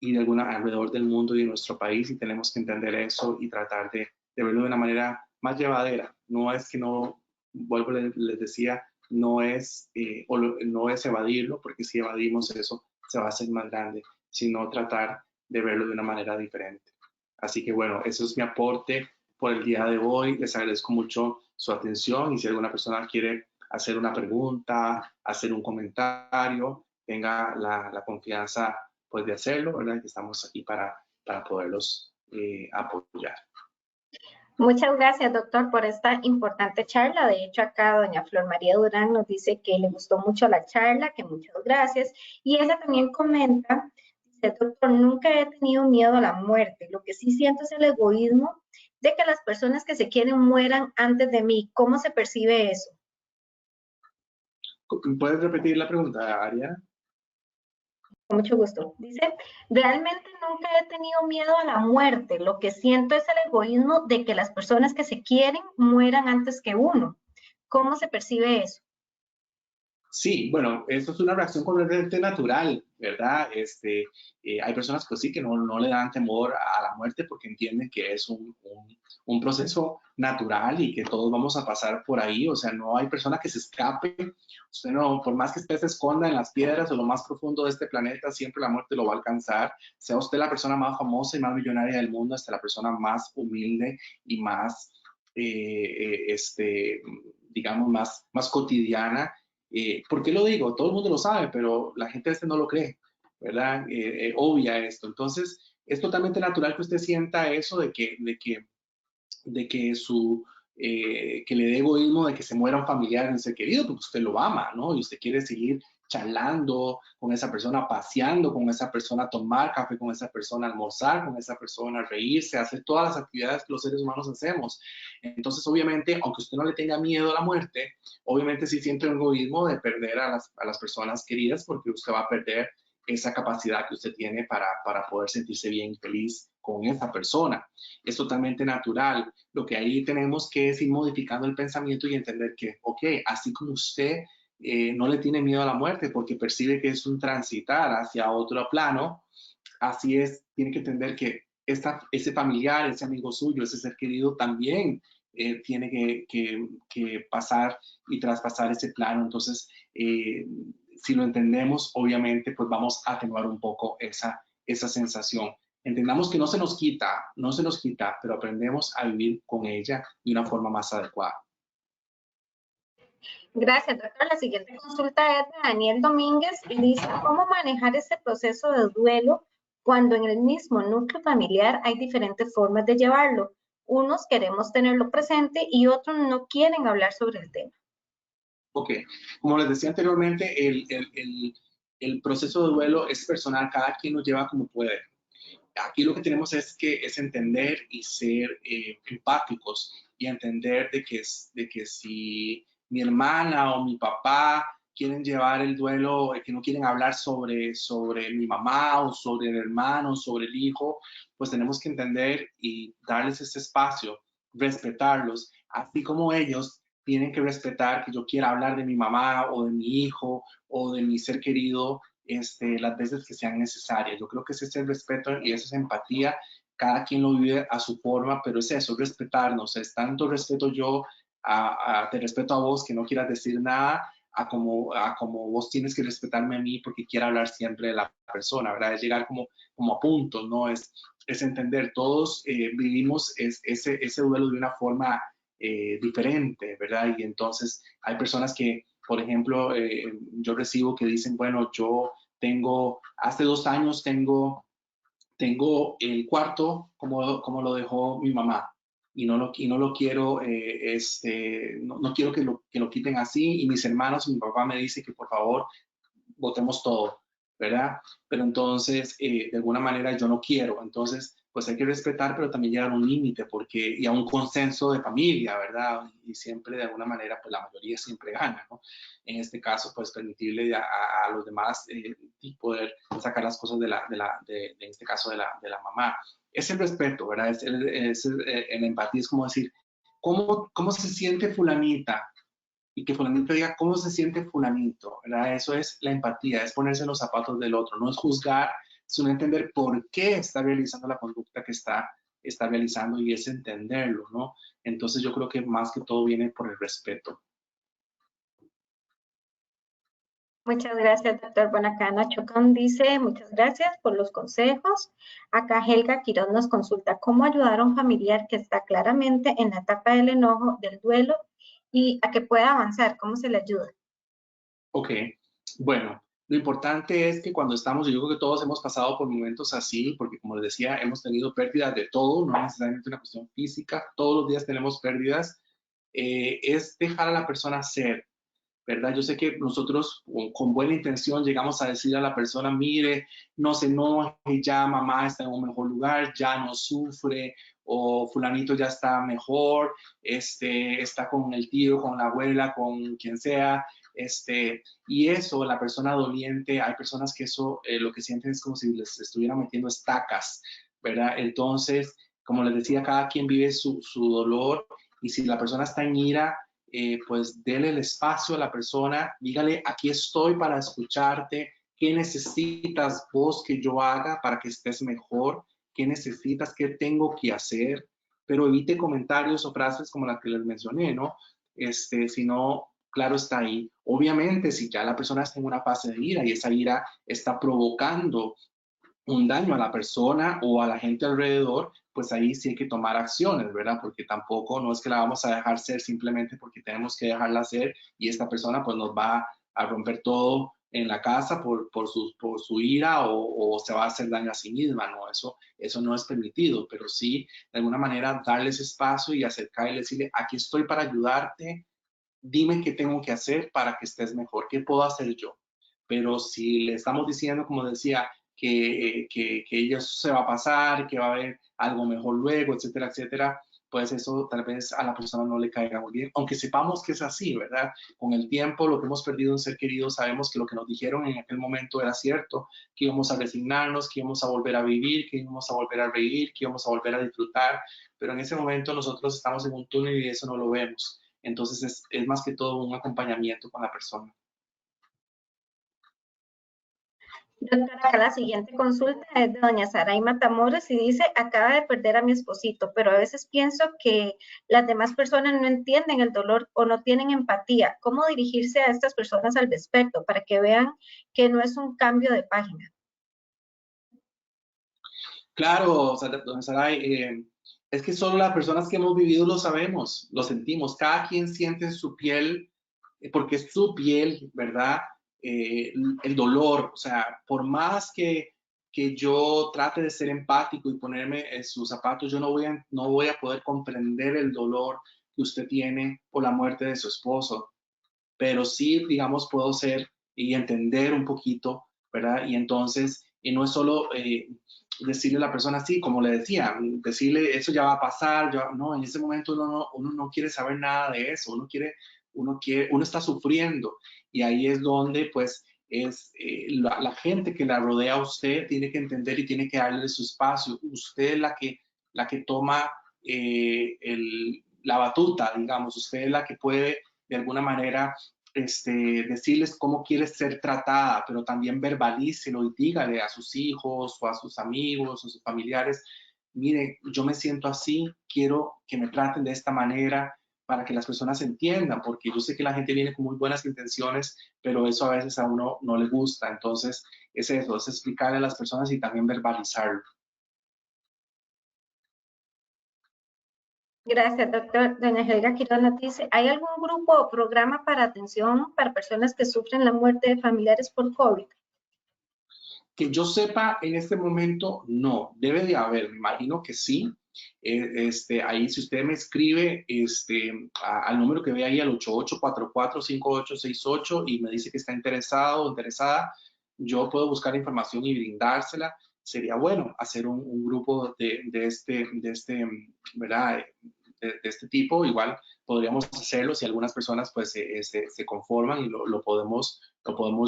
[SPEAKER 2] y de alguna alrededor del mundo y de nuestro país y tenemos que entender eso y tratar de verlo de una manera más llevadera. No es que no, vuelvo les decía, no es evadirlo, porque si evadimos eso se va a hacer más grande, sino tratar de verlo de una manera diferente. Así que bueno, eso es mi aporte por el día de hoy. Les agradezco mucho su atención y si alguna persona quiere hacer una pregunta, hacer un comentario, tenga la confianza pues de hacerlo, ¿verdad? Que estamos aquí para poderlos apoyar.
[SPEAKER 1] Muchas gracias, doctor, por esta importante charla. De hecho, acá doña Flor María Durán nos dice que le gustó mucho la charla, que muchas gracias. Y ella también comenta, dice, doctor, nunca he tenido miedo a la muerte. Lo que sí siento es el egoísmo de que las personas que se quieren mueran antes de mí. ¿Cómo se percibe eso?
[SPEAKER 2] ¿Puedes repetir la pregunta, Ariana?
[SPEAKER 1] Con mucho gusto. Dice, realmente nunca he tenido miedo a la muerte. Lo que siento es el egoísmo de que las personas que se quieren mueran antes que uno. ¿Cómo se percibe eso?
[SPEAKER 2] Sí, bueno, esto es una reacción completamente natural, ¿verdad? Hay personas pues sí que no le dan temor a la muerte porque entienden que es un proceso natural y que todos vamos a pasar por ahí, o sea, no hay persona que se escape, usted no, por más que usted se esconda en las piedras o lo más profundo de este planeta, siempre la muerte lo va a alcanzar, sea usted la persona más famosa y más millonaria del mundo, hasta la persona más humilde y más, digamos, más cotidiana. ¿Por qué lo digo? Todo el mundo lo sabe, pero la gente no lo cree, ¿verdad? Obvia esto. Entonces, es totalmente natural que usted sienta eso que le dé egoísmo de que se muera un familiar, un ser querido, porque usted lo ama, ¿no? Y usted quiere seguir charlando con esa persona, paseando con esa persona, tomar café con esa persona, almorzar con esa persona, reírse, hacer todas las actividades que los seres humanos hacemos. Entonces, obviamente, aunque usted no le tenga miedo a la muerte, obviamente sí siente un egoísmo de perder a las personas queridas porque usted va a perder esa capacidad que usted tiene para poder sentirse bien y feliz con esa persona. Es totalmente natural. Lo que ahí tenemos que es ir modificando el pensamiento y entender que, ok, así como usted no le tiene miedo a la muerte porque percibe que es un transitar hacia otro plano, así es, tiene que entender que ese familiar, ese amigo suyo, ese ser querido también tiene que pasar y traspasar ese plano. Entonces, si lo entendemos, obviamente, pues vamos a atenuar un poco esa sensación. Entendamos que no se nos quita, pero aprendemos a vivir con ella de una forma más adecuada.
[SPEAKER 1] Gracias, doctor. La siguiente consulta es de Daniel Domínguez y dice, ¿cómo manejar este proceso de duelo cuando en el mismo núcleo familiar hay diferentes formas de llevarlo? Unos queremos tenerlo presente y otros no quieren hablar sobre el tema.
[SPEAKER 2] Ok, como les decía anteriormente, el proceso de duelo es personal, cada quien lo lleva como puede. aquí lo que tenemos es entender y ser empáticos y entender de que si mi hermana o mi papá quieren llevar el duelo, que no quieren hablar sobre mi mamá o sobre el hermano, sobre el hijo, pues tenemos que entender y darles ese espacio, respetarlos, así como ellos tienen que respetar que yo quiera hablar de mi mamá o de mi hijo o de mi ser querido las veces que sean necesarias. Yo creo que ese es el respeto y esa es empatía. Cada quien lo vive a su forma, pero es eso, respetarnos. Es tanto respeto yo, te respeto a vos que no quieras decir nada, a como vos tienes que respetarme a mí porque quiero hablar siempre de la persona, ¿verdad? Es llegar como a puntos, ¿no? Es entender, todos vivimos ese duelo de una forma diferente, ¿verdad? Y entonces hay personas que, por ejemplo, yo recibo que dicen, bueno, yo hace 2 años tengo el cuarto como lo dejó mi mamá y no lo quiero, no quiero que lo quiten así y mis hermanos, mi papá me dice que por favor votemos todo, ¿verdad? Pero entonces, de alguna manera yo no quiero, entonces, pues hay que respetar, pero también llegar a un límite, y a un consenso de familia, ¿verdad? Y siempre, de alguna manera, pues la mayoría siempre gana, ¿no? En este caso, pues permitirle a los demás poder sacar las cosas en este caso, de la mamá. Es el respeto, ¿verdad? El empatía, es como decir, ¿cómo se siente fulanita? Y que fulanito diga cómo se siente fulanito, ¿verdad? Eso es la empatía, es ponerse en los zapatos del otro, no es juzgar, sino entender por qué está realizando la conducta que está realizando y es entenderlo, ¿no? Entonces yo creo que más que todo viene por el respeto.
[SPEAKER 1] Muchas gracias, doctor. Bueno, acá Nacho Con dice, muchas gracias por los consejos. Acá Helga Quiroz nos consulta, ¿cómo ayudar a un familiar que está claramente en la etapa del enojo, del duelo, y a que pueda avanzar? ¿Cómo se le ayuda?
[SPEAKER 2] Ok, bueno, lo importante es que cuando estamos, yo creo que todos hemos pasado por momentos así, porque como les decía, hemos tenido pérdidas de todo, no necesariamente una cuestión física, todos los días tenemos pérdidas, es dejar a la persona ser, ¿verdad? Yo sé que nosotros con buena intención llegamos a decir a la persona, mire, no se enoje, ya mamá está en un mejor lugar, ya no sufre, o fulanito ya está mejor, está con el tío, con la abuela, con quien sea, y eso, la persona doliente, hay personas que eso lo que sienten es como si les estuvieran metiendo estacas, ¿verdad? Entonces, como les decía, cada quien vive su dolor y si la persona está en ira, pues dele el espacio a la persona, dígale, aquí estoy para escucharte, qué necesitas vos que yo haga para que estés mejor, qué necesitas, qué tengo que hacer, pero evite comentarios o frases como las que les mencioné, ¿no? Si no, claro está ahí. Obviamente, si ya la persona está en una fase de ira y esa ira está provocando un daño a la persona o a la gente alrededor, pues ahí sí hay que tomar acciones, ¿verdad? Porque tampoco no es que la vamos a dejar ser simplemente porque tenemos que dejarla ser y esta persona pues nos va a romper todo en la casa por su ira o se va a hacer daño a sí misma, ¿no? Eso no es permitido, pero sí, de alguna manera, darles espacio y acercar y decirle, aquí estoy para ayudarte, dime qué tengo que hacer para que estés mejor, qué puedo hacer yo. Pero si le estamos diciendo, como decía, que ello se va a pasar, que va a haber algo mejor luego, etcétera, etcétera, pues eso tal vez a la persona no le caiga muy bien, aunque sepamos que es así, ¿verdad? Con el tiempo, lo que hemos perdido en ser querido, sabemos que lo que nos dijeron en aquel momento era cierto, que íbamos a resignarnos, que íbamos a volver a vivir, que íbamos a volver a reír, que íbamos a volver a disfrutar, pero en ese momento nosotros estamos en un túnel y eso no lo vemos. Entonces es más que todo un acompañamiento con la persona.
[SPEAKER 1] Doctora, acá la siguiente consulta es de doña Saray Matamoros y dice, acaba de perder a mi esposito, pero a veces pienso que las demás personas no entienden el dolor o no tienen empatía. ¿Cómo dirigirse a estas personas al respecto para que vean que no es un cambio de página?
[SPEAKER 2] Claro, doña Saray, es que solo las personas que hemos vivido lo sabemos, lo sentimos. Cada quien siente en su piel, porque es su piel, ¿verdad? El dolor, o sea, por más que yo trate de ser empático y ponerme en sus zapatos, yo no voy a poder comprender el dolor que usted tiene por la muerte de su esposo, pero sí, digamos, puedo ser y entender un poquito, ¿verdad? Y entonces Y no es solo decirle a la persona así, como le decía, decirle eso ya va a pasar, no, en ese momento uno no quiere saber nada de eso, uno está sufriendo y ahí es donde pues es la gente que la rodea a usted tiene que entender y tiene que darle su espacio. Usted es la que toma la batuta, digamos, usted es la que puede de alguna manera decirles cómo quiere ser tratada, pero también verbalícelo y dígale a sus hijos o a sus amigos o sus familiares, mire, yo me siento así, quiero que me traten de esta manera para que las personas entiendan, porque yo sé que la gente viene con muy buenas intenciones, pero eso a veces a uno no le gusta. Entonces, es eso, es explicarle a las personas y también verbalizarlo.
[SPEAKER 1] Gracias, doctor. Doña Helga Quiroz nos dice, ¿hay algún grupo o programa para atención para personas que sufren la muerte de familiares por COVID?
[SPEAKER 2] Que yo sepa, en este momento, no. Debe de haber, me imagino que sí. Ahí, si usted me escribe al número que ve ahí, al 8844-5868, y me dice que está interesado o interesada, yo puedo buscar información y brindársela. Sería bueno hacer un grupo ¿verdad? De este tipo. Igual podríamos hacerlo si algunas personas pues se conforman y lo podemos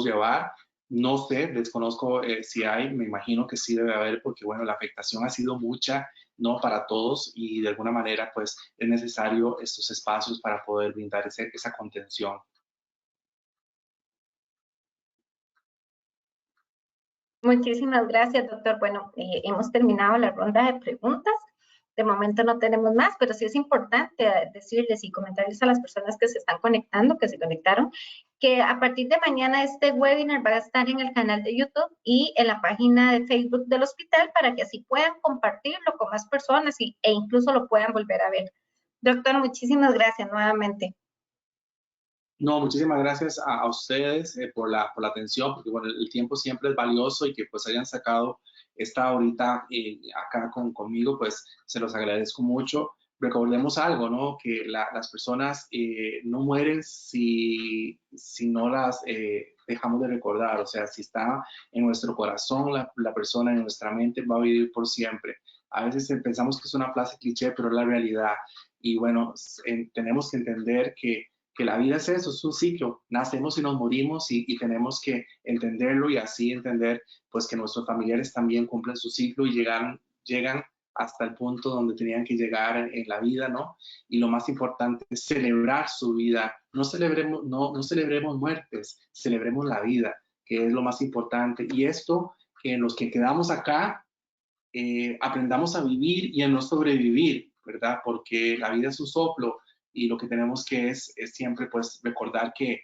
[SPEAKER 2] llevar. No sé, desconozco si hay, me imagino que sí debe haber, porque bueno, la afectación ha sido mucha, no para todos, y de alguna manera pues es necesario estos espacios para poder brindar esa contención.
[SPEAKER 1] Muchísimas gracias, doctor. Bueno, hemos terminado la ronda de preguntas. De momento no tenemos más, pero sí es importante decirles y comentarles a las personas que se están conectando, que se conectaron, que a partir de mañana este webinar va a estar en el canal de YouTube y en la página de Facebook del hospital para que así puedan compartirlo con más personas e incluso lo puedan volver a ver. Doctor, muchísimas gracias nuevamente.
[SPEAKER 2] No, muchísimas gracias a ustedes por la atención, porque bueno, el tiempo siempre es valioso y que pues hayan sacado esta horita acá conmigo, pues se los agradezco mucho. Recordemos algo, ¿no? Que las personas no mueren si no las dejamos de recordar, o sea, si está en nuestro corazón, la persona en nuestra mente va a vivir por siempre. A veces pensamos que es una frase cliché, pero es la realidad. Y bueno, tenemos que entender que la vida es eso, es un ciclo, nacemos y nos morimos y tenemos que entenderlo y así entender pues que nuestros familiares también cumplen su ciclo y llegan hasta el punto donde tenían que llegar en la vida, ¿no? Y lo más importante es celebrar su vida, no celebremos muertes, celebremos la vida, que es lo más importante. Y esto, que los que quedamos acá, aprendamos a vivir y a no sobrevivir, ¿verdad? Porque la vida es un soplo y lo que tenemos que es siempre pues recordar que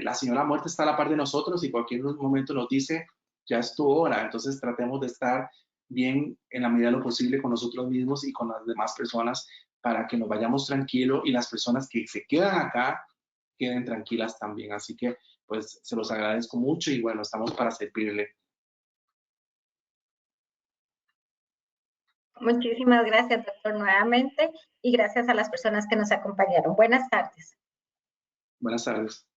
[SPEAKER 2] la señora muerte está a la par de nosotros y cualquier momento nos dice, ya es tu hora. Entonces tratemos de estar bien en la medida de lo posible con nosotros mismos y con las demás personas para que nos vayamos tranquilos y las personas que se quedan acá queden tranquilas también. Así que pues se los agradezco mucho y bueno, estamos para servirle.
[SPEAKER 1] Muchísimas gracias, doctor, nuevamente, y gracias a las personas que nos acompañaron. Buenas tardes.
[SPEAKER 2] Buenas tardes.